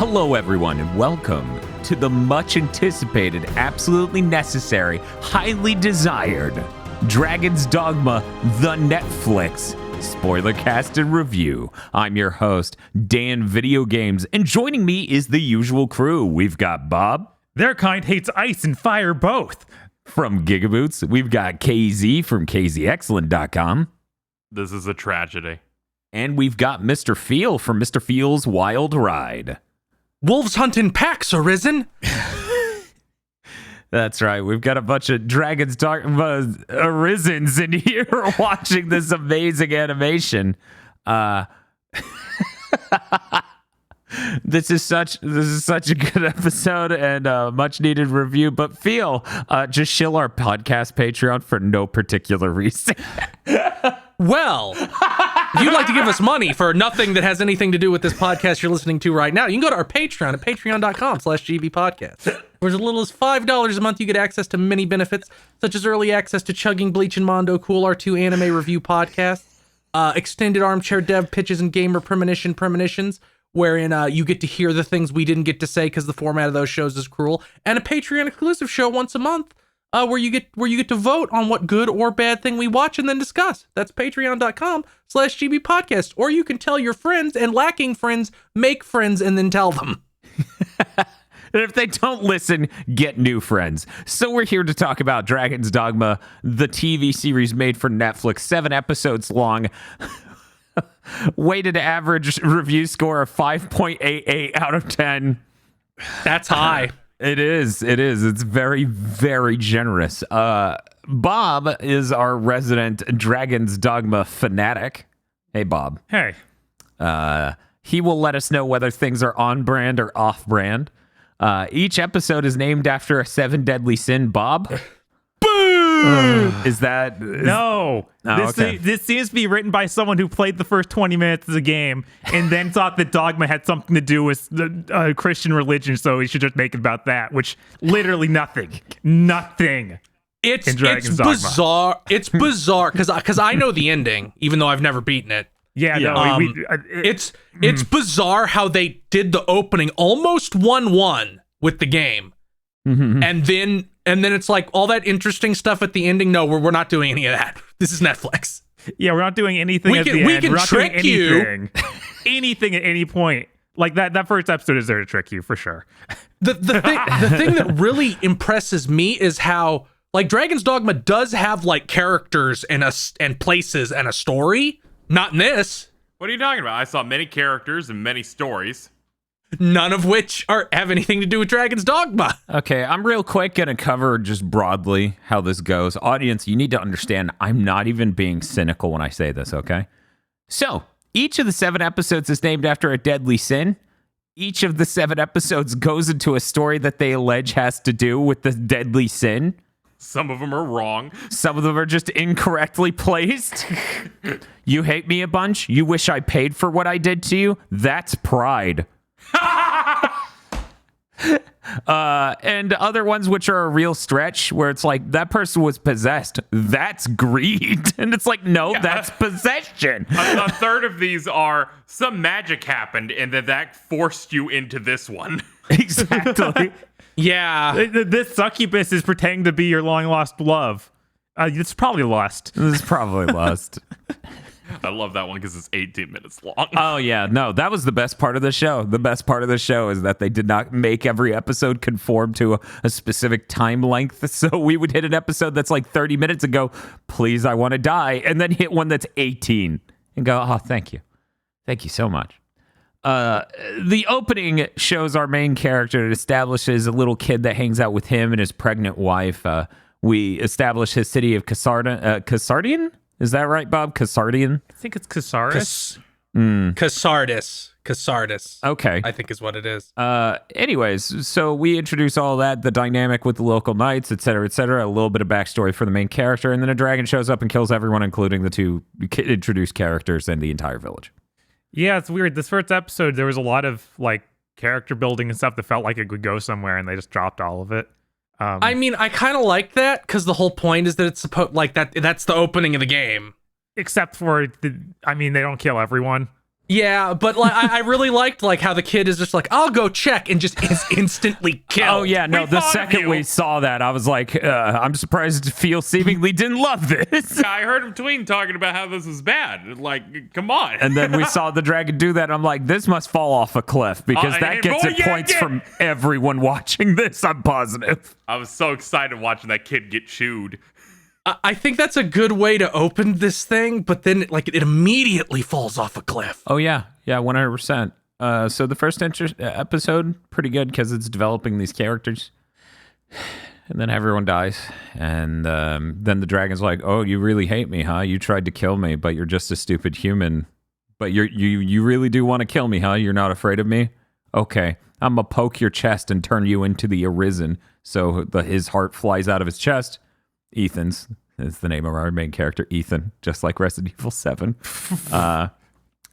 Hello, everyone, and welcome to the much anticipated, absolutely necessary, highly desired Dragon's Dogma, the Netflix Spoilercast and Review. I'm your host, Dan Video Games, and joining me is the usual crew. We've got Bob. Their kind hates ice and fire both. From GigaBoots, we've got KZ from KZExcellent.com. This is a tragedy. And we've got Mr. Feel from Mr. Feel's Wild Ride. Wolves hunt in packs, Arisen. That's right. We've got a bunch of Dragon's Dogma Arisens in here watching this amazing animation. This is such a good episode and a much needed review. But Feel, just shill our podcast Patreon for no particular reason. Well, if you'd like to give us money for nothing that has anything to do with this podcast you're listening to right now, you can go to our Patreon at patreon.com/gbpodcast. For as little as $5 a month, you get access to many benefits, such as early access to Chugging, Bleach, and Mondo Cool, our 2 anime review podcasts, extended armchair dev pitches and gamer premonitions, wherein you get to hear the things we didn't get to say because the format of those shows is cruel, and a Patreon exclusive show once a month, where you get to vote on what good or bad thing we watch and then discuss. That's patreon.com/gbpodcast. Or you can tell your friends, and lacking friends, make friends and then tell them. And if they don't listen, get new friends. So we're here to talk about Dragon's Dogma, the TV series made for Netflix, 7 episodes long. Weighted average review score of 5.88 out of 10. That's high. It is. It's very, very generous. Bob is our resident Dragon's Dogma fanatic. Hey, Bob. Hey. He will let us know whether things are on brand or off brand. Each episode is named after a 7 deadly sin. Bob? Boo! Is that... No. okay. This seems to be written by someone who played the first 20 minutes of the game and then thought that Dogma had something to do with the Christian religion, so he should just make it about that, which literally nothing. Nothing. It's Dogma. bizarre. It's bizarre because I know the ending, even though I've never beaten it. Yeah. No, It's bizarre how they did the opening almost 1-1 with the game, and then it's like all that interesting stuff at the ending. No, we're not doing any of that. This is Netflix. Yeah, we're not doing anything at the end. We can we're not trick doing anything. Anything at any point. Like that first episode is there to trick you for sure. The thing that really impresses me is how like Dragon's Dogma does have like characters and places and a story. Not in this. What are you talking about? I saw many characters and many stories. None of which have anything to do with Dragon's Dogma. Okay, I'm real quick going to cover just broadly how this goes. Audience, you need to understand I'm not even being cynical when I say this, okay? So, each of the 7 episodes is named after a deadly sin. Each of the 7 episodes goes into a story that they allege has to do with the deadly sin. Some of them are wrong. Some of them are just incorrectly placed. You hate me a bunch? You wish I paid for what I did to you? That's pride. And other ones which are a real stretch where it's like that person was possessed. That's greed. And it's like, no, that's possession. A third of these are some magic happened and that forced you into this one. Exactly. Yeah. This succubus is pretending to be your long lost love. It's probably lust. This is probably lust. I love that one because it's 18 minutes long. Oh, yeah. No, that was the best part of the show. The best part of the show is that they did not make every episode conform to a specific time length. So we would hit an episode that's like 30 minutes and go, please, I want to die. And then hit one that's 18 and go, oh, thank you. Thank you so much. The opening shows our main character. It establishes a little kid that hangs out with him and his pregnant wife. We establish his city of Cassardian? Is that right, Bob? Cassardian? I think it's Casaris. Cassardis. Okay. I think is what it is. Anyways, so we introduce all that, the dynamic with the local knights, et cetera, a little bit of backstory for the main character, and then a dragon shows up and kills everyone, including the 2 introduced characters and the entire village. Yeah, it's weird. This first episode, there was a lot of like character building and stuff that felt like it could go somewhere, and they just dropped all of it. I mean, I kind of like that because the whole point is that it's supposed like that. That's the opening of the game. Except for they don't kill everyone. Yeah, but like I really liked like how the kid is just like, I'll go check, and just is instantly killed. Oh yeah, no. We The thought of second you. we saw that, I was like, I'm surprised Phil seemingly didn't love this. I heard him tweeting talking about how this was bad. Like, come on. And then we saw the dragon do that. I'm like, this must fall off a cliff because that and gets boy, it yeah, points yeah. from everyone watching this. I'm positive. I was so excited watching that kid get chewed. I think that's a good way to open this thing, but then like it immediately falls off a cliff. Oh yeah, 100%. So the first episode, pretty good because it's developing these characters, and then everyone dies, and then the dragon's like, "Oh, you really hate me, huh? You tried to kill me, but you're just a stupid human. But you really do want to kill me, huh? You're not afraid of me? Okay, I'm gonna poke your chest and turn you into the Arisen." So his heart flies out of his chest. Ethan's is the name of our main character, Ethan, just like Resident Evil 7.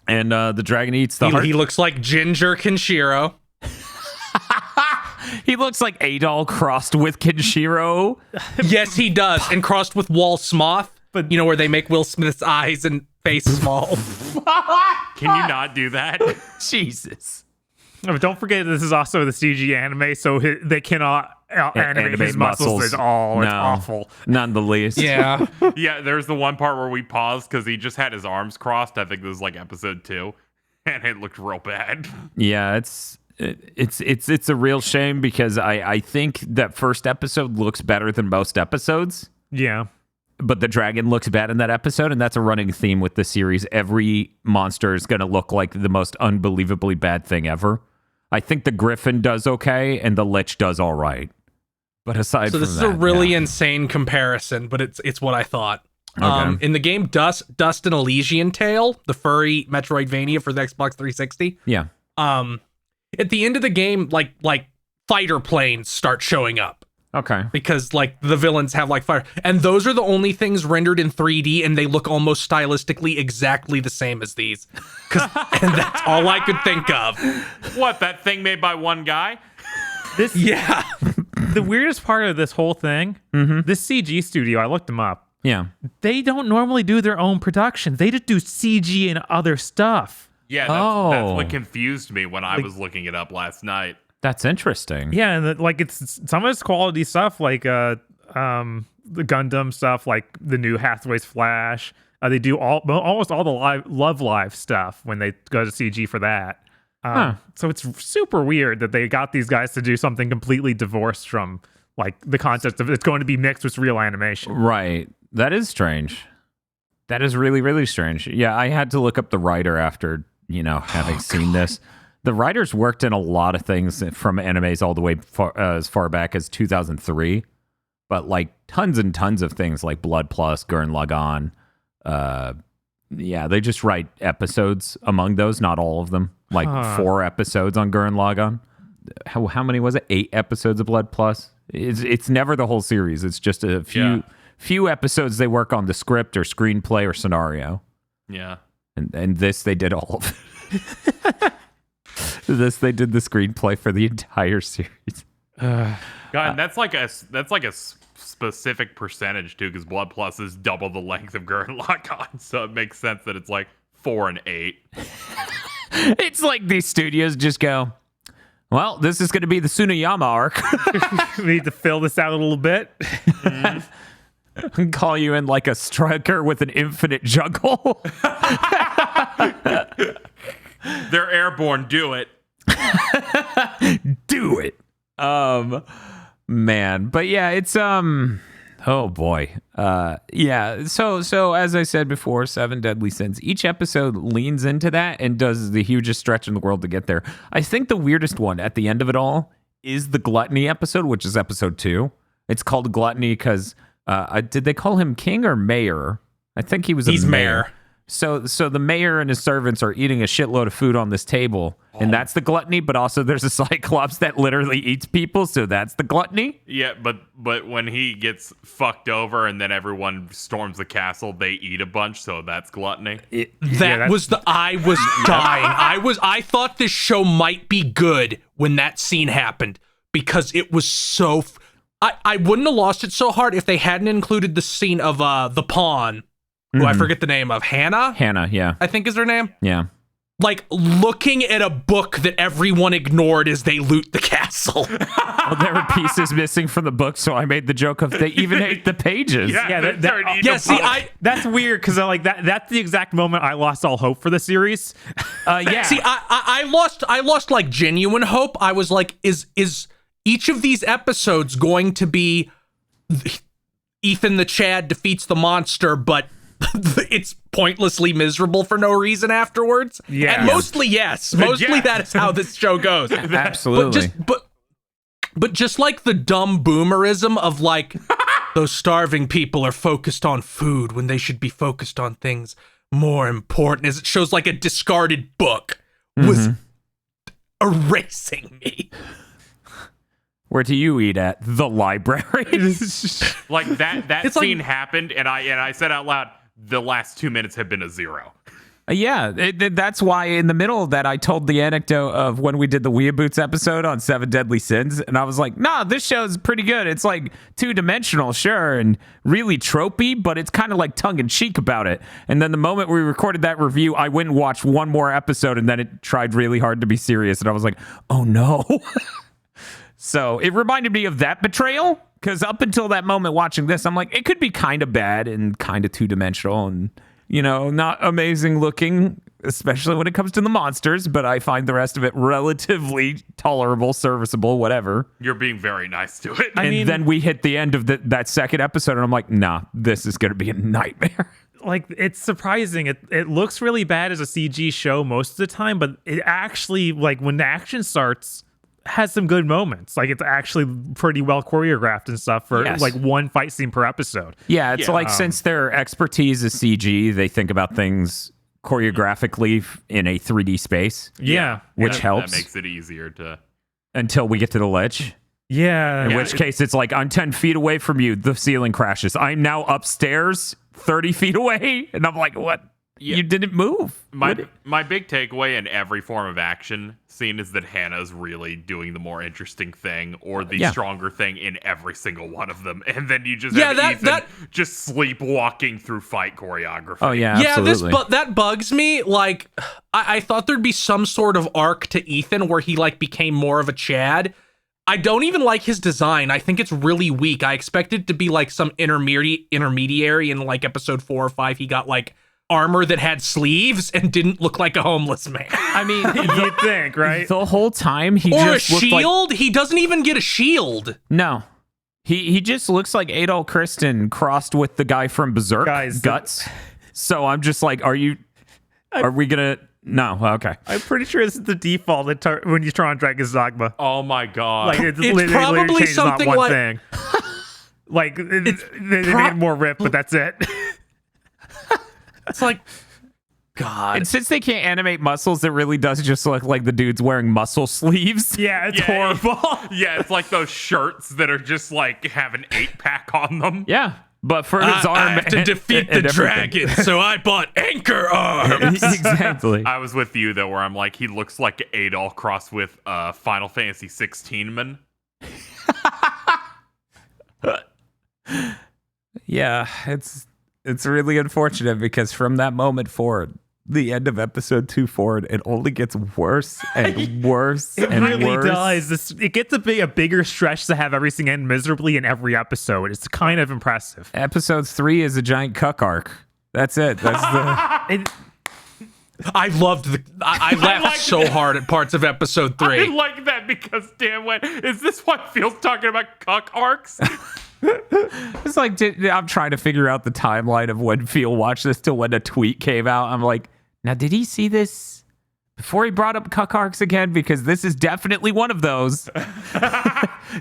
And the dragon eats the heart. He looks like Ginger Kenshiro. He looks like Adol crossed with Kenshiro. Yes, he does, and crossed with Wall Smoth. But you know where they make Will Smith's eyes and face small. Can you not do that? Jesus. No, but don't forget this is also the CG anime, so they cannot animate his muscles at all. It's awful. None the least. Yeah. Yeah, there's the one part where we paused because he just had his arms crossed. I think this was like episode 2, and it looked real bad. Yeah, it's a real shame because I think that first episode looks better than most episodes. Yeah. But the dragon looks bad in that episode, and that's a running theme with the series. Every monster is going to look like the most unbelievably bad thing ever. I think the griffin does okay, and the lich does all right. But aside from that... So this is a really insane comparison, but it's what I thought. Okay. In the game Dust and Elysian Tale, the furry Metroidvania for the Xbox 360, Yeah. at the end of the game, like fighter planes start showing up. Okay. Because like the villains have like fire, and those are the only things rendered in 3D, and they look almost stylistically exactly the same as these. And that's all I could think of. What, that thing made by one guy? Yeah. The weirdest part of this whole thing, this CG studio, I looked them up. Yeah. They don't normally do their own productions. They just do CG and other stuff. Yeah, that's what confused me when I was looking it up last night. That's interesting. Yeah, and it's some of it's quality stuff, like the Gundam stuff, like the new Hathaway's Flash. They do almost all the Love Live stuff when they go to CG for that. So it's super weird that they got these guys to do something completely divorced from like the concept of it's going to be mixed with real animation. Right. That is strange. That is really, really strange. Yeah, I had to look up the writer after, having seen this. The writers worked in a lot of things from animes all the way as far back as 2003, but like tons and tons of things like Blood Plus, Gurren Lagann. They just write episodes among those, not all of them. Like 4 episodes on Gurren Lagann. How many was it? 8 episodes of Blood Plus. It's never the whole series. It's just a few episodes they work on the script or screenplay or scenario. Yeah. And this they did all of it. They did the screenplay for the entire series. God, that's like a specific percentage too, because Blood Plus is double the length of Gurren Lagann, so it makes sense that it's like 4 and 8. It's like these studios just go, well, this is going to be the Tsunayama arc. We need to fill this out a little bit. Call you in like a striker with an infinite juggle. They're airborne. Do it. Do it. Man, but yeah, it's oh boy. So as I said before, 7 Deadly Sins. Each episode leans into that and does the hugest stretch in the world to get there. I think the weirdest one at the end of it all is the Gluttony episode, which is episode 2. It's called Gluttony because did they call him king or mayor? I think he's mayor. So the mayor and his servants are eating a shitload of food on this table, and that's the gluttony. But also, there's a cyclops that literally eats people, so that's the gluttony. Yeah, but when he gets fucked over and then everyone storms the castle, they eat a bunch, so that's gluttony. I was dying. I thought this show might be good when that scene happened because it was so. I wouldn't have lost it so hard if they hadn't included the scene of the pawn. Who I forget the name of. Hannah, yeah. I think is her name. Yeah. like looking at a book that everyone ignored as they loot the castle. Well, there were pieces missing from the book, so I made the joke of they even ate the pages. That's weird because like that's the exact moment I lost all hope for the series. Yeah. See, I lost like genuine hope. I was like, is each of these episodes going to be Ethan the Chad defeats the monster, but it's pointlessly miserable for no reason afterwards? Yeah. And mostly yes. Mostly that is how this show goes. Absolutely. But just like the dumb boomerism of like those starving people are focused on food when they should be focused on things more important, as it shows like a discarded book was erasing me. Where do you eat at? The library. Like that It's scene like- happened, and I said out loud, the last 2 minutes have been a 0. Yeah, that's why in the middle of that, I told the anecdote of when we did the GigaBoots episode on 7 Deadly Sins, and I was like, nah, this show's pretty good. It's like 2-dimensional, sure, and really tropey, but it's kind of like tongue-in-cheek about it. And then the moment we recorded that review, I went and watched one more episode, and then it tried really hard to be serious, and I was like, oh no. So it reminded me of that betrayal, because up until that moment watching this, I'm like, it could be kind of bad and kind of 2-dimensional and, you know, not amazing looking, especially when it comes to the monsters, but I find the rest of it relatively tolerable, serviceable, whatever. You're being very nice to it. And then we hit the end of that second episode, and I'm like, nah, this is going to be a nightmare. Like, it's surprising. It looks really bad as a CG show most of the time, but it actually, like, when the action starts, has some good moments. Like, it's actually pretty well choreographed and stuff for like one fight scene per episode. Yeah, it's like since their expertise is CG, they think about things choreographically in a 3D space. Yeah. Which helps. That makes it easier to... Until we get to the ledge. Yeah. In which case, it's like, I'm 10 feet away from you. The ceiling crashes. I'm now upstairs 30 feet away. And I'm like, what? Yeah. You didn't move. My big takeaway in every form of action scene is that Hannah's really doing the more interesting thing or the stronger thing in every single one of them. And then you just have Ethan just sleepwalking through fight choreography. Oh, yeah, absolutely. That bugs me. Like, I thought there'd be some sort of arc to Ethan where he, like, became more of a Chad. I don't even like his design. I think it's really weak. I expected it to be, like, some intermediary in, like, episode 4 or 5. He got, like, armor that had sleeves and didn't look like a homeless man. I mean, you'd think, right? The whole time he or just a looked shield. like... He doesn't even get a shield. No. He just looks like Adolf Christen crossed with the guy from Berserk, Guts. So I'm just like, are we gonna... No, okay. I'm pretty sure this is the default when you turn on Dragon's Dogma. Oh my god. Like, it's probably something one like... thing. Like, they made it more ripped, but that's it. It's like, God. And since they can't animate muscles, it really does just look like the dude's wearing muscle sleeves. Yeah, it's horrible. Yeah, it's like those shirts that are just like have an 8-pack on them. Yeah, but for his arm, I have to defeat the dragon, so I bought anchor arms. Exactly. I was with you though, where I'm like, he looks like Adolf crossed with Final Fantasy 16 man. Yeah, it's really unfortunate because from that moment forward, the end of episode 2 forward, it only gets worse and worse and It really worse. does. It gets a bigger stretch to have everything end miserably in every episode. It's kind of impressive. Episode 3 is a giant cuck arc. That's it. That's the... I loved I laughed so hard at parts of episode 3. I like that because damn when is this what Phil's talking about cuck arcs? It's like, I'm trying to figure out the timeline of when Phil watched this till when a tweet came out. I'm like, now, did he see this before he brought up cuck arcs again? Because this is definitely one of those.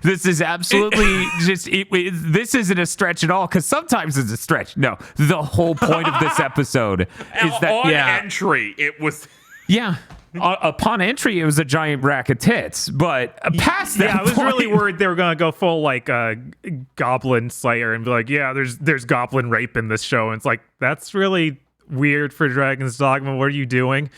This is absolutely this isn't a stretch at all, because sometimes it's a stretch. No, the whole point of this episode is that, on entry, it was... Yeah. Upon entry, it was a giant rack of tits, but past that I was point, really worried they were gonna go full like Goblin Slayer and be like, yeah, there's goblin rape in this show, and it's like, that's really weird for Dragon's Dogma. What are you doing?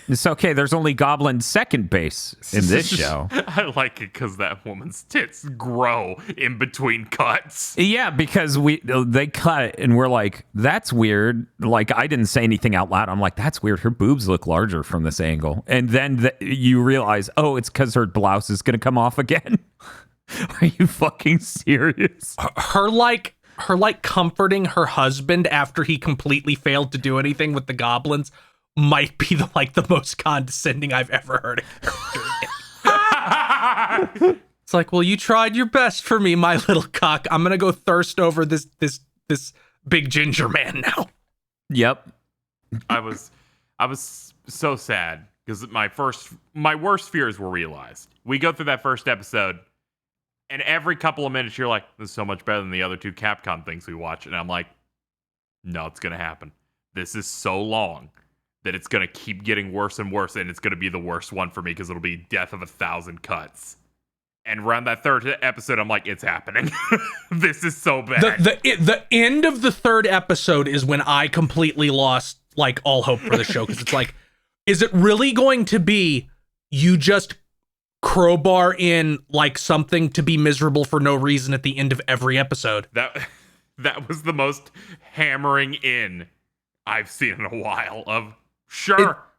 It's okay. There's only Goblin second base in this show. I like it because that woman's tits grow in between cuts. Yeah, because they cut and we're like, that's weird. Like, I didn't say anything out loud. I'm like, that's weird. Her boobs look larger from this angle. And then you realize, oh, it's because her blouse is going to come off again. Are you fucking serious? Her comforting her husband after he completely failed to do anything with the goblins might be the most condescending I've ever heard a character. It's like, well, you tried your best for me, my little cuck. I'm gonna go thirst over this big ginger man now. Yep. I was so sad because my worst fears were realized. We go through that first episode, and every couple of minutes you're like, this is so much better than the other two Capcom things we watch. And I'm like, no, it's going to happen. This is so long that it's going to keep getting worse and worse. And it's going to be the worst one for me because it'll be death of 1,000 cuts. And around that third episode, I'm like, it's happening. This is so bad. The end of the third episode is when I completely lost all hope for the show. Because it's like, is it really going to be you just crowbar in something to be miserable for no reason at the end of every episode? That was the most hammering in I've seen in a while of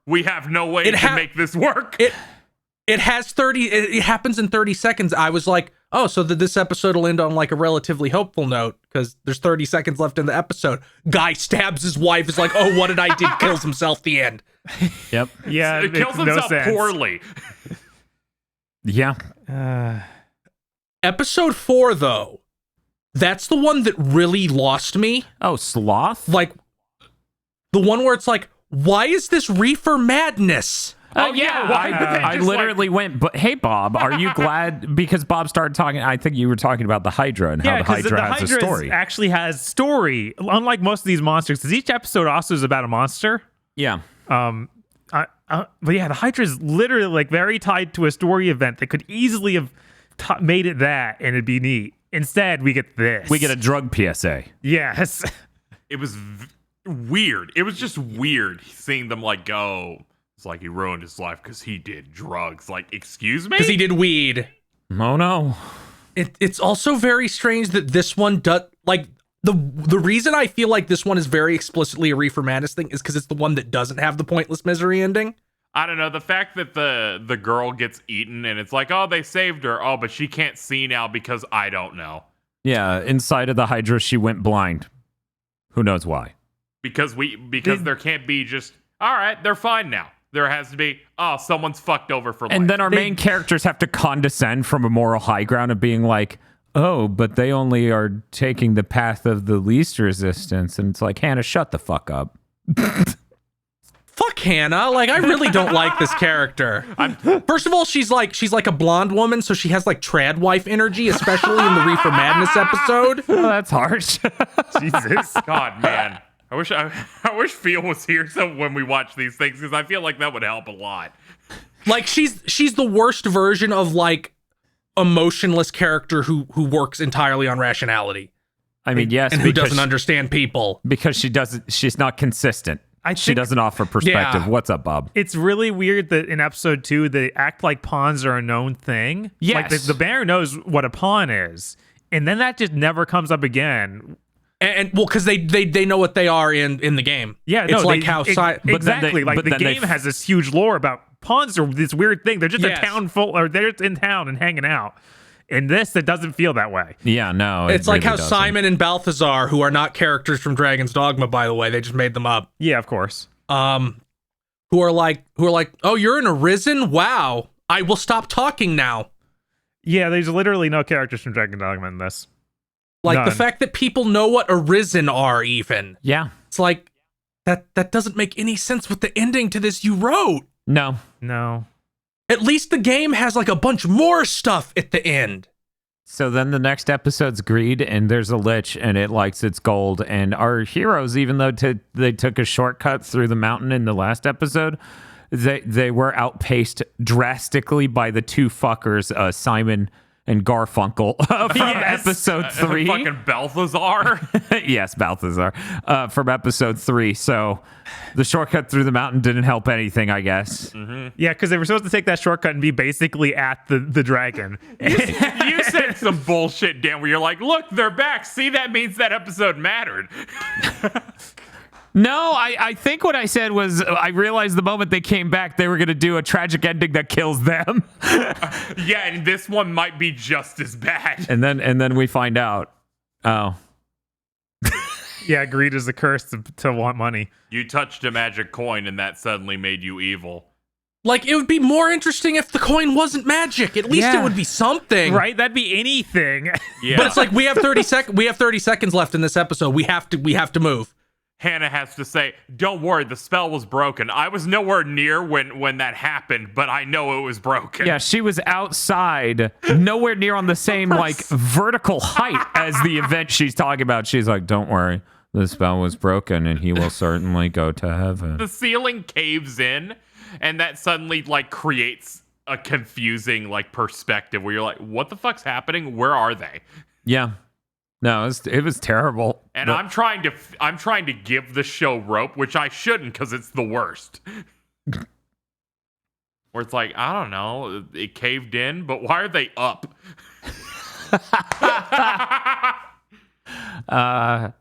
we have no way to make this work. It has 30 it happens in 30 seconds. I was like, oh, so this episode will end on a relatively hopeful note because there's 30 seconds left in the episode. Guy stabs his wife, is like, oh, what did I do? Kills himself, the end. Yep. Yeah, it kills himself poorly. Yeah. Episode 4, though, that's the one that really lost me. Oh, Sloth? The one where it's like, why is this reefer madness? Oh, yeah. I literally went, but hey, Bob, are you glad? Because Bob started talking, I think you were talking about the Hydra and how the Hydra has a story. Actually has story, unlike most of these monsters, because each episode also is about a monster. Yeah. But yeah, the Hydra is literally very tied to a story event that could easily have made it that, and it'd be neat. Instead, we get this. We get a drug PSA. Yes. It was weird. It was just weird seeing them go. It's like he ruined his life because he did drugs. Excuse me? Because he did weed. Oh, no. It's also very strange that this one does... The reason I feel like this one is very explicitly a Reefer Madness thing is because it's the one that doesn't have the pointless misery ending. I don't know. The fact that the girl gets eaten and it's like, oh, they saved her. Oh, but she can't see now because I don't know. Yeah, inside of the Hydra, she went blind. Who knows why? Because there can't be just, all right, they're fine now. There has to be, oh, someone's fucked over for life. And then our main characters have to condescend from a moral high ground of being like, oh, but they only are taking the path of the least resistance. And it's like, Hannah, shut the fuck up. Fuck Hannah. I really don't like this character. First of all, she's like a blonde woman, so she has trad wife energy, especially in the Reefer Madness episode. Oh, that's harsh. Jesus. God, man. I wish Phil was here so when we watch these things, because I feel like that would help a lot. She's the worst version of a motionless character who works entirely on rationality. I mean, yes, and who doesn't understand people because she's not consistent. She doesn't offer perspective. Yeah. What's up, Bob? It's really weird that in episode 2 they act like pawns are a known thing. Yes, the bear knows what a pawn is, and then that just never comes up again. And well, because they know what they are in the game. Yeah, it's no, exactly. The game has this huge lore about pawns are this weird thing. They're just a town full, or they're in town and hanging out. In this, it doesn't feel that way. Yeah, no. It's like how Simon and Balthazar, who are not characters from Dragon's Dogma, by the way, they just made them up. Yeah, of course. Who are like, oh, you're an Arisen? Wow, I will stop talking now. Yeah, there's literally no characters from Dragon's Dogma in this. None. The fact that people know what Arisen are, even. Yeah. It's like, that doesn't make any sense with the ending to this you wrote. No. At least the game has a bunch more stuff at the end. So then the next episode's Greed, and there's a lich, and it likes its gold. And our heroes, even though they took a shortcut through the mountain in the last episode, they were outpaced drastically by the two fuckers, Simon and Garfunkel from episode 3. Fucking Balthazar. Yes, Balthazar from episode 3. So the shortcut through the mountain didn't help anything, I guess. Mm-hmm. Yeah, because they were supposed to take that shortcut and be basically at the dragon. You said some bullshit, Dan, where you're like, look, they're back. See, that means that episode mattered. No, I think what I said was I realized the moment they came back, they were going to do a tragic ending that kills them. Yeah, and this one might be just as bad. And then we find out, oh. Yeah, greed is a curse to want money. You touched a magic coin, and that suddenly made you evil. Like, it would be more interesting if the coin wasn't magic. At least it would be something. Right? That'd be anything. Yeah. But it's like we have 30 seconds left in this episode. We have to move. Hannah has to say, don't worry, the spell was broken. I was nowhere near when that happened, but I know it was broken. Yeah, she was outside, nowhere near on the same like vertical height as the event she's talking about. She's like, don't worry, the spell was broken and he will certainly go to heaven. The ceiling caves in, and that suddenly like creates a confusing like perspective where you're like, what the fuck's happening? Where are they? Yeah. No, it was terrible. And I'm trying to give the show rope, which I shouldn't because it's the worst. Where it's like, I don't know, it caved in, but why are they up?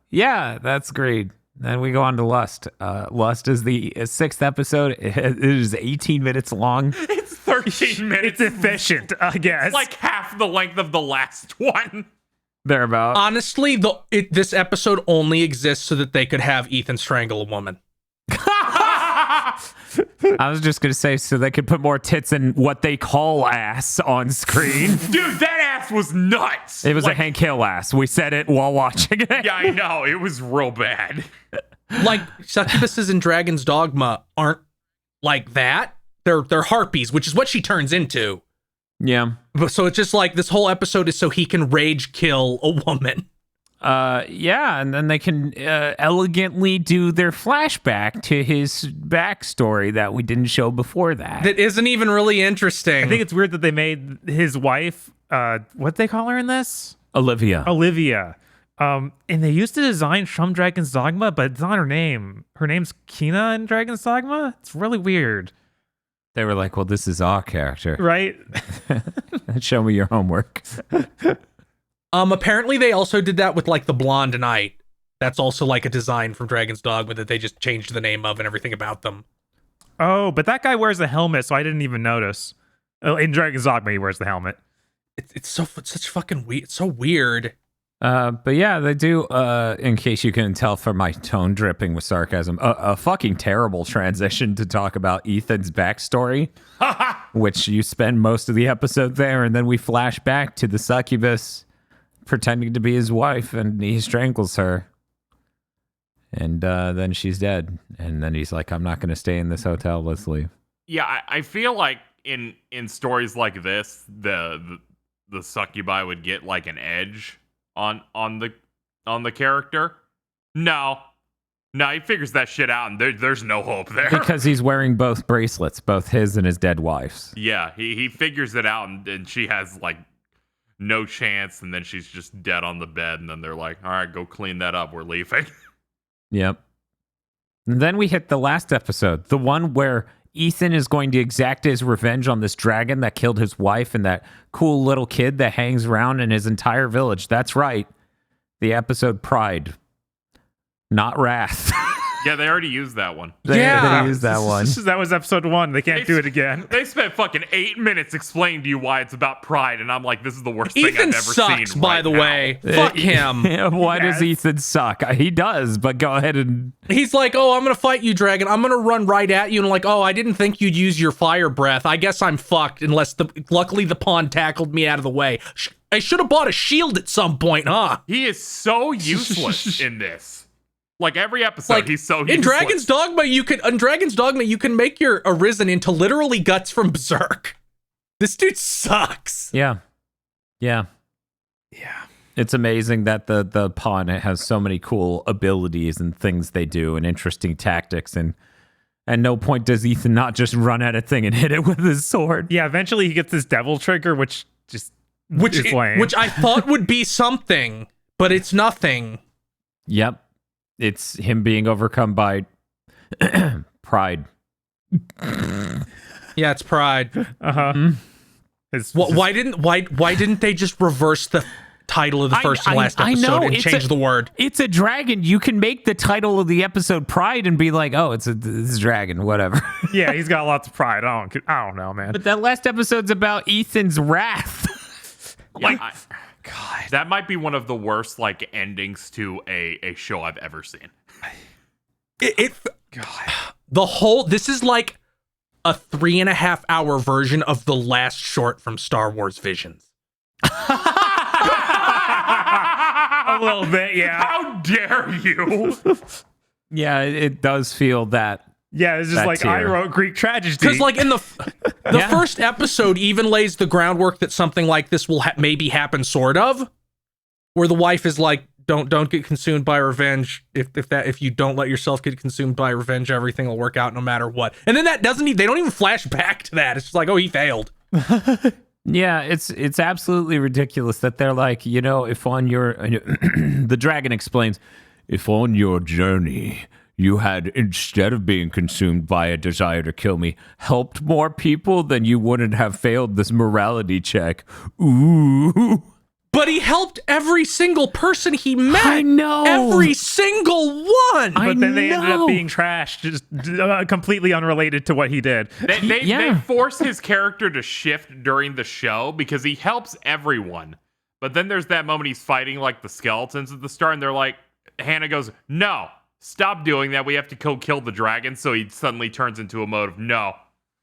Yeah, that's great. Then we go on to Lust. Lust is the 6th episode. It is 18 minutes long. It's 13 minutes. It's efficient, I guess. It's like half the length of the last one. Thereabout. Honestly, this episode only exists so that they could have Ethan strangle a woman. I was just going to say so they could put more tits in what they call ass on screen. Dude, that ass was nuts. It was a Hank Hill ass. We said it while watching it. Yeah, I know. It was real bad. Like, succubuses in Dragon's Dogma aren't like that. They're harpies, which is what she turns into. Yeah. So it's just like this whole episode is so he can rage kill a woman. Yeah, and then they can elegantly do their flashback to his backstory that we didn't show before that. That isn't even really interesting. I think it's weird that they made his wife, what they call her in this? Olivia. And they used to design from Dragon's Dogma, but it's not her name. Her name's Kina in Dragon's Dogma? It's really weird. They were like, well, this is our character. Right? Show me your homework. Apparently they also did that with like the Blonde Knight. That's also like a design from Dragon's Dogma that they just changed the name of and everything about them. Oh, but that guy wears a helmet, so I didn't even notice. In Dragon's Dogma, he wears the helmet. It's such fucking weird. It's so weird. But yeah, they do, in case you can tell from my tone dripping with sarcasm, a fucking terrible transition to talk about Ethan's backstory, which you spend most of the episode there, and then we flash back to the succubus pretending to be his wife, and he strangles her. And then she's dead. And then he's like, I'm not going to stay in this hotel. Let's leave. Yeah, I feel like in stories like this, the succubi would get like an edge on the character. No, he figures that shit out, and there's no hope there. Because he's wearing both bracelets, both his and his dead wife's. Yeah, he figures it out, and she has like no chance, and then she's just dead on the bed, and then they're like, all right, go clean that up, we're leaving. Yep. And then we hit the last episode, the one where Ethan is going to exact his revenge on this dragon that killed his wife and that cool little kid that hangs around in his entire village. That's right. The episode Pride, not Wrath. Yeah, they already used that one. They used that one. That was episode 1. They can't do it again. They spent fucking 8 minutes explaining to you why it's about pride, and I'm like, this is the worst thing Ethan I've ever sucks, seen. by the way. Fuck him. Why does Ethan suck? He does, but go ahead and... He's like, oh, I'm going to fight you, dragon. I'm going to run right at you. And like, oh, I didn't think you'd use your fire breath. I guess I'm fucked luckily the pawn tackled me out of the way. I should have bought a shield at some point, huh? He is so useless in this. Like every episode, he's so useless. In Dragon's Dogma, you can make your Arisen into literally Guts from Berserk. This dude sucks. Yeah. It's amazing that the pawn has so many cool abilities and things they do and interesting tactics, and at no point does Ethan not just run at a thing and hit it with his sword. Yeah, eventually he gets this devil trigger, which just is lame. Which I thought would be something, but it's nothing. Yep. It's him being overcome by pride. Yeah, it's pride. Uh-huh. Why didn't they just reverse the title of the first and last episode and change the word? It's a dragon. You can make the title of the episode Pride and be like, oh, it's a dragon, whatever. Yeah, he's got lots of pride. I don't know, man. But that last episode's about Ethan's wrath. God, that might be one of the worst like endings to a show I've ever seen. This is like a 3.5 hour version of the last short from Star Wars Visions. A little bit, yeah. How dare you? Yeah, it does feel that. Yeah, it's just like, I wrote Greek tragedy. Because like in the first episode even lays the groundwork that something like this will maybe happen, sort of, where the wife is like, don't get consumed by revenge. If you don't let yourself get consumed by revenge, everything will work out no matter what. And then they don't even flash back to that. It's just like, oh, he failed. Yeah, it's absolutely ridiculous that they're like, if on your the dragon explains, if on your journey you had, instead of being consumed by a desire to kill me, helped more people, then you wouldn't have failed this morality check. Ooh. But he helped every single person he met. I know. Every single one. But then they ended up being trashed, just completely unrelated to what he did. They force his character to shift during the show because he helps everyone. But then there's that moment he's fighting like the skeletons at the start, and they're like, Hannah goes, no, stop doing that. We have to go kill the dragon. So he suddenly turns into a mode of, no,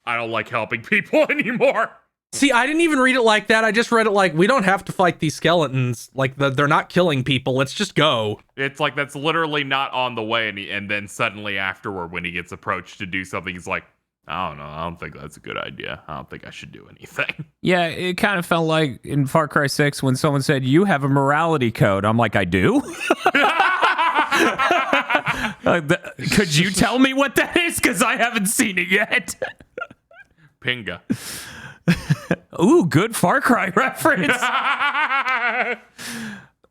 I don't like helping people anymore. See, I didn't even read it like that. I just read it like, we don't have to fight these skeletons. Like, they're not killing people. Let's just go. It's like, that's literally not on the way. And then suddenly afterward, when he gets approached to do something, he's like, I don't know. I don't think that's a good idea. I don't think I should do anything. Yeah, it kind of felt like in Far Cry 6 when someone said, you have a morality code. I'm like, I do? Could you tell me what that is? Because I haven't seen it yet. Pinga. Ooh, good Far Cry reference.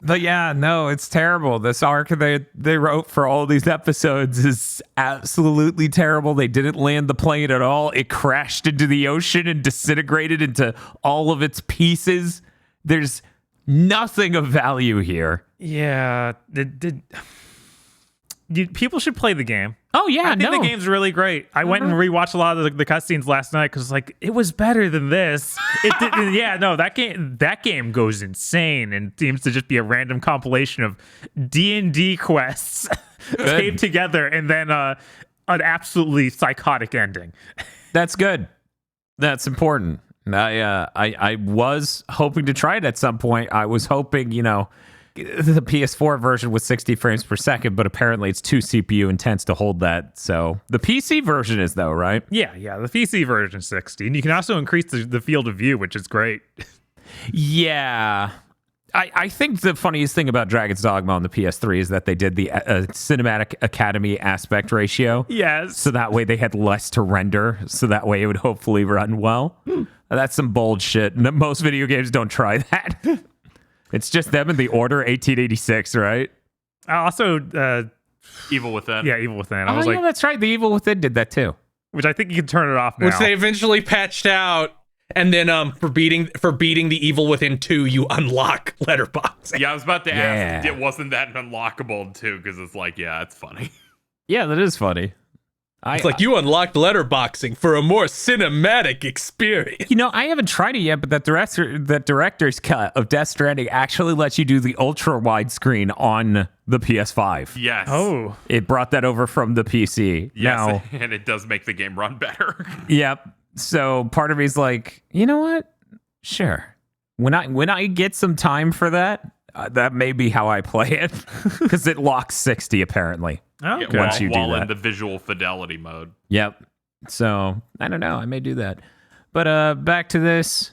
But yeah, no, it's terrible. This arc they wrote for all these episodes is absolutely terrible. They didn't land the plane at all. It crashed into the ocean and disintegrated into all of its pieces. There's nothing of value here. Yeah, people should play the game. Oh yeah, I think the game's really great. I went and rewatched a lot of the cutscenes last night because like it was better than this. It did, yeah, no, that game goes insane and seems to just be a random compilation of D&D quests taped together and then an absolutely psychotic ending. That's good. That's important. I was hoping to try it at some point. I was hoping, the PS4 version was 60 frames per second, but apparently it's too CPU intense to hold that. So the PC version is though, right? Yeah, the PC version is 60. And you can also increase the field of view, which is great. Yeah. I think the funniest thing about Dragon's Dogma on the PS3 is that they did the Cinematic Academy aspect ratio. Yes. So that way they had less to render, so that way it would hopefully run well. That's some bold shit. Most video games don't try that. It's just them in the Order 1886, right? Also, Evil Within. Yeah, Evil Within. I was like, that's right. The Evil Within did that too. Which I think you can turn it off now. Which they eventually patched out. And then for beating the Evil Within 2, you unlock letterboxing. Yeah, I was about to ask, it wasn't that unlockable too? Because it's like, yeah, it's funny. Yeah, that is funny. It's like you unlocked letterboxing for a more cinematic experience. I haven't tried it yet, but that director's cut of Death Stranding actually lets you do the ultra widescreen on the PS5. Yes. Oh. It brought that over from the PC. Yes, Now, and it does make the game run better. Yep. So part of me is like, you know what? Sure. When I get some time for that, that may be how I play it, because it locks 60 apparently. Okay. Once you do while that. in the visual fidelity mode. Yep. So I don't know. I may do that. But back to this.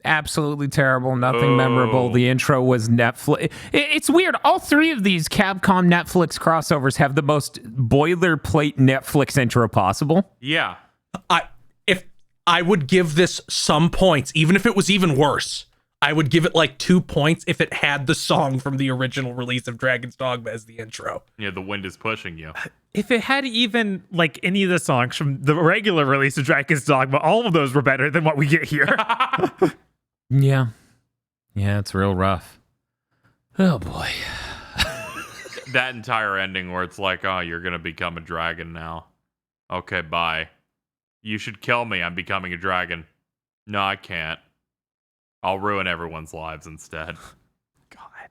Absolutely terrible. Nothing memorable. The intro was Netflix. It's weird. All three of these Capcom Netflix crossovers have the most boilerplate Netflix intro possible. Yeah. If I would give this some points, even if it was even worse. I would give it like 2 points if it had the song from the original release of Dragon's Dogma as the intro. Yeah, the wind is pushing you. If it had even like any of the songs from the regular release of Dragon's Dogma, all of those were better than what we get here. Yeah. Yeah, it's real rough. Oh, boy. That entire ending where it's like, oh, you're going to become a dragon now. Okay, bye. You should kill me. I'm becoming a dragon. No, I can't. I'll ruin everyone's lives instead. God.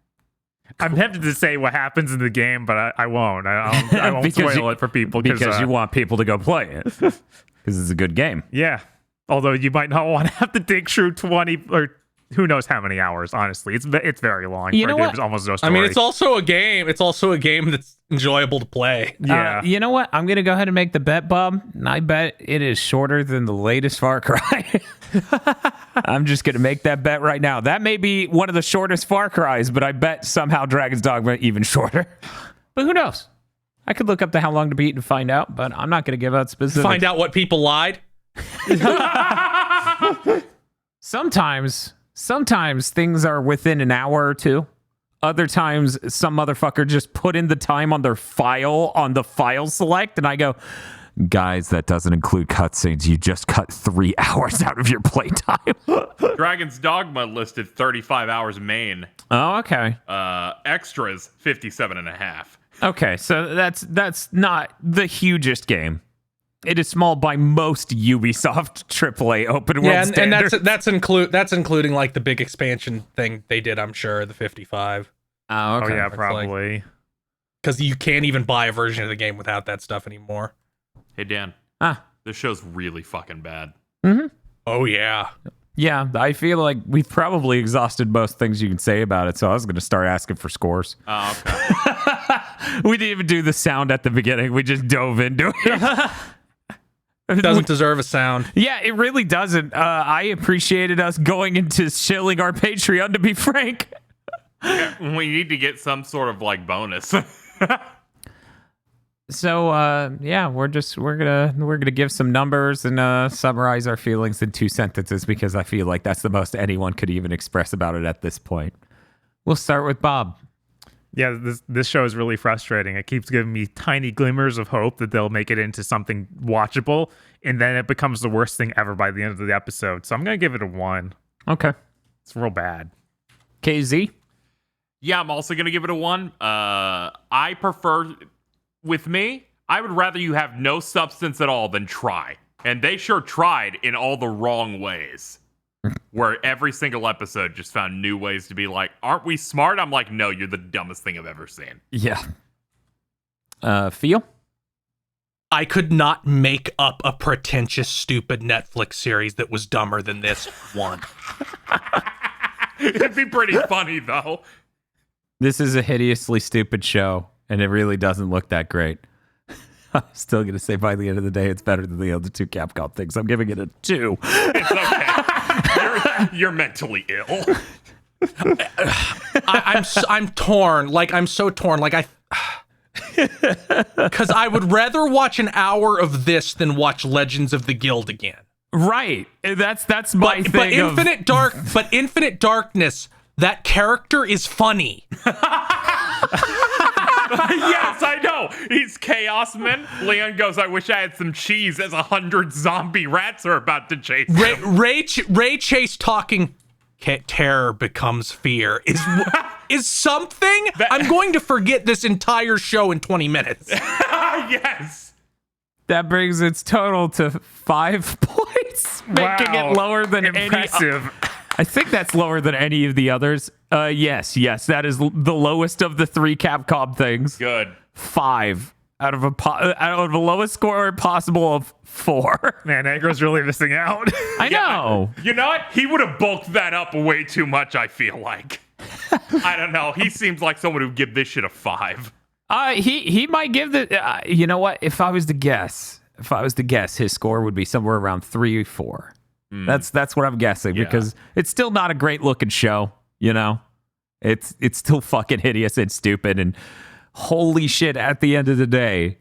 I'm tempted to say what happens in the game, but I won't. I won't spoil it for people. Because you want people to go play it. Because it's a good game. Yeah. Although you might not want to have to dig through 20 or who knows how many hours, honestly. It's very long. You know what? There's almost no story. I mean, it's also a game. It's also a game that's enjoyable to play. Yeah. You know what? I'm going to go ahead and make the bet, Bob. And I bet it is shorter than the latest Far Cry. I'm just going to make that bet right now. That may be one of the shortest Far Cries, but I bet somehow Dragon's Dogma even shorter. But who knows? I could look up the How Long to Beat and find out, but I'm not going to give out specifics. Find out what people lied. Sometimes things are within an hour or two. Other times, some motherfucker just put in the time on their file, on the file select, and I go, guys, that doesn't include cutscenes. You just cut 3 hours out of your playtime. Dragon's Dogma listed 35 hours main. Oh, okay. Extras, 57 and a half. Okay, so that's not the hugest game. It is small by most Ubisoft AAA open world standards. And that's including like the big expansion thing they did, I'm sure, the 55. Oh, okay. Oh, yeah, It's probably. Because you can't even buy a version of the game without that stuff anymore. Hey, Dan. Ah. This show's really fucking bad. Mm-hmm. Oh, yeah. Yeah, I feel like we've probably exhausted most things you can say about it, so I was going to start asking for scores. Oh, okay. We didn't even do the sound at the beginning. We just dove into it. It doesn't deserve a sound. Yeah, it really doesn't. I appreciated us going into shilling our Patreon, to be frank. Yeah, we need to get some sort of like bonus. So yeah, we're gonna give some numbers and summarize our feelings in 2 sentences because I feel like that's the most anyone could even express about it at this point. We'll start with Bob. Yeah, this show is really frustrating. It keeps giving me tiny glimmers of hope that they'll make it into something watchable, and then it becomes the worst thing ever by the end of the episode. So I'm gonna give it a 1. Okay. It's real bad. KZ? Yeah, I'm also going to give it a 1. I prefer, with me, I would rather you have no substance at all than try. And they sure tried in all the wrong ways. Where every single episode just found new ways to be like, aren't we smart? I'm like, no, you're the dumbest thing I've ever seen. Yeah. Feel? I could not make up a pretentious, stupid Netflix series that was dumber than this one. It'd be pretty funny, though. This is a hideously stupid show, and it really doesn't look that great. I'm still going to say by the end of the day, it's better than the other 2 Capcom things. I'm giving it a 2. It's okay. You're mentally ill. I'm torn. Like, I'm so torn. Like, because I would rather watch an hour of this than watch Legends of the Guild again. Right. That's my thing. But Infinite Darkness, that character is funny. Yes, I know. He's Chaos Man. Leon goes, I wish I had some cheese as 100 zombie rats are about to chase him. Ray Chase talking, terror becomes fear is something I'm going to forget this entire show in 20 minutes. Yes. That brings its total to 5 points, making it lower than impressive. I think that's lower than any of the others. Yes, that is the lowest of the 3 Capcom things. Good. 5 out of a lowest score possible of 4. Man, Agro's really missing out. I know. You know what? He would have bulked that up way too much, I feel like. I don't know. He seems like someone who'd give this shit a 5. He might give the. You know what? If I was to guess, his score would be somewhere around 3 or 4. That's what I'm guessing because it's still not a great looking show. You know, it's still fucking hideous and stupid and holy shit. At the end of the day,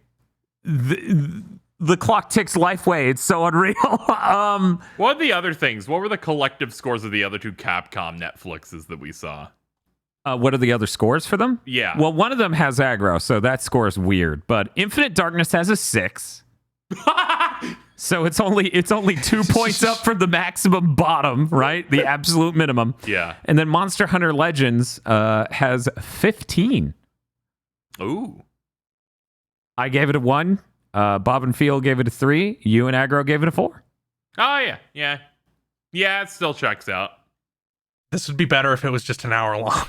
the clock ticks life way. It's so unreal. What are the other things? What were the collective scores of the other two Capcom Netflixes that we saw? What are the other scores for them? Yeah. Well, one of them has aggro, so that score is weird. But Infinite Darkness has a 6. So it's only 2 points up from the maximum bottom, right? The absolute minimum. Yeah. And then Monster Hunter Legends has 15. Ooh. I gave it a 1. Bob and Phil gave it a 3. You and Aggro gave it a 4. Oh, yeah. Yeah. Yeah, it still checks out. This would be better if it was just an hour long.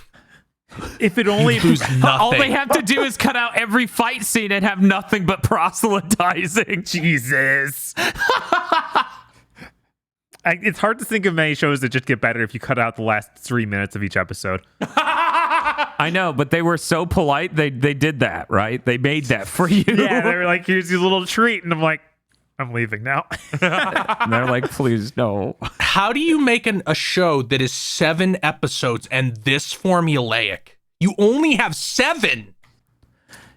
If it only Lose nothing. All they have to do is cut out every fight scene and have nothing but proselytizing. Jesus. It's hard to think of many shows that just get better if you cut out the last 3 minutes of each episode. I know, but they were so polite. They did that, right? They made that for you. Yeah, they were like, here's your little treat. And I'm like, I'm leaving now. And they're like, please, no. How do you make a show that is 7 episodes and this formulaic? You only have 7.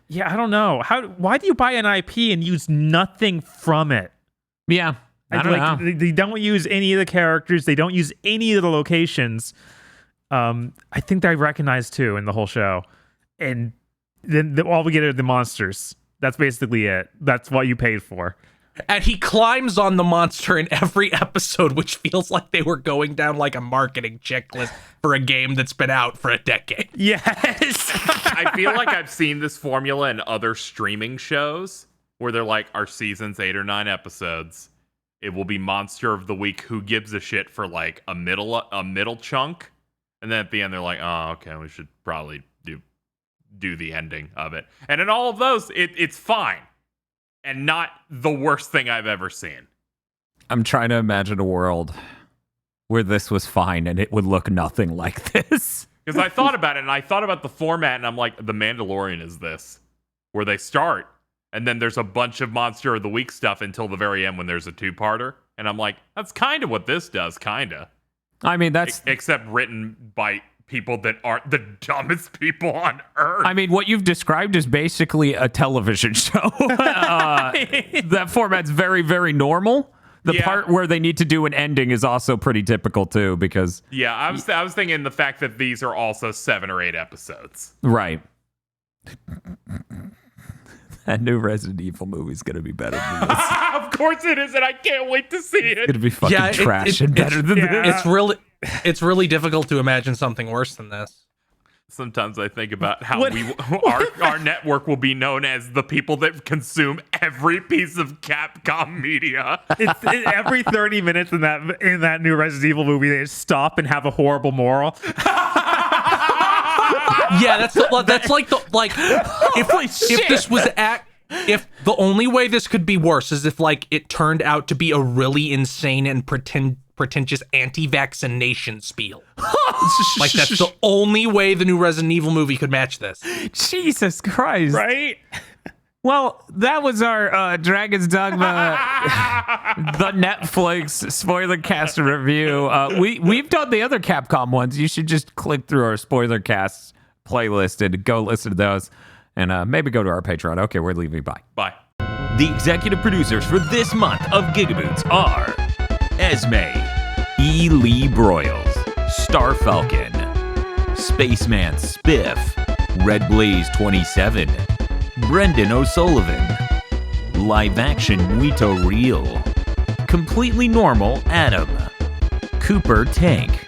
Yeah, I don't know. Why do you buy an IP and use nothing from it? Yeah, I don't know. They don't use any of the characters. They don't use any of the locations. I think they recognize too in the whole show. And then all we get are the monsters. That's basically it. That's what you paid for. And he climbs on the monster in every episode, which feels like they were going down like a marketing checklist for a game that's been out for a decade. Yes. I feel like I've seen this formula in other streaming shows where they're like, our season's 8 or 9 episodes. It will be Monster of the Week. Who gives a shit for like a middle chunk? And then at the end, they're like, oh, okay, we should probably do the ending of it. And in all of those, it's fine. And not the worst thing I've ever seen. I'm trying to imagine a world where this was fine and it would look nothing like this. Because I thought about it, and I thought about the format, and I'm like, The Mandalorian is this. Where they start, and then there's a bunch of Monster of the Week stuff until the very end when there's a 2-parter. And I'm like, that's kind of what this does, kind of. I mean, that's... Except written by people that aren't the dumbest people on earth. I mean, what you've described is basically a television show. That format's very, very normal. The part where they need to do an ending is also pretty typical too, because yeah, I was thinking the fact that these are also 7 or 8 episodes. Right. That new Resident Evil movie's gonna be better than this. Of course it is, and I can't wait to see it. It's gonna be fucking trash and better than this. It's really difficult to imagine something worse than this. Sometimes I think about how our network will be known as the people that consume every piece of Capcom media. Every 30 minutes in that new Resident Evil movie, they just stop and have a horrible moral. Yeah, that's like if this was if the only way this could be worse is if like it turned out to be a really insane and pretentious anti-vaccination spiel. Like that's the only way the new Resident Evil movie could match this. Jesus Christ. Right? Well, that was our Dragon's Dogma, the Netflix Spoilercast review. We've done the other Capcom ones. You should just click through our Spoilercast playlist and go listen to those. And maybe go to our Patreon. Okay, we're leaving. Bye. Bye. The executive producers for this month of GigaBoots are Esme, E. Lee Broyles, Star Falcon, Spaceman Spiff, Red Blaze 27, Brendan O'Sullivan, Live Action Muito Real, Completely Normal Adam, Cooper Tank,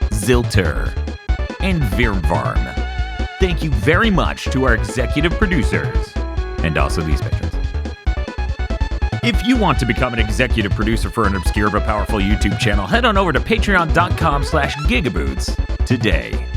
Zilter, and Virvarm. Thank you very much to our executive producers, and also these patrons. If you want to become an executive producer for an obscure but powerful YouTube channel, head on over to patreon.com/gigaboots today.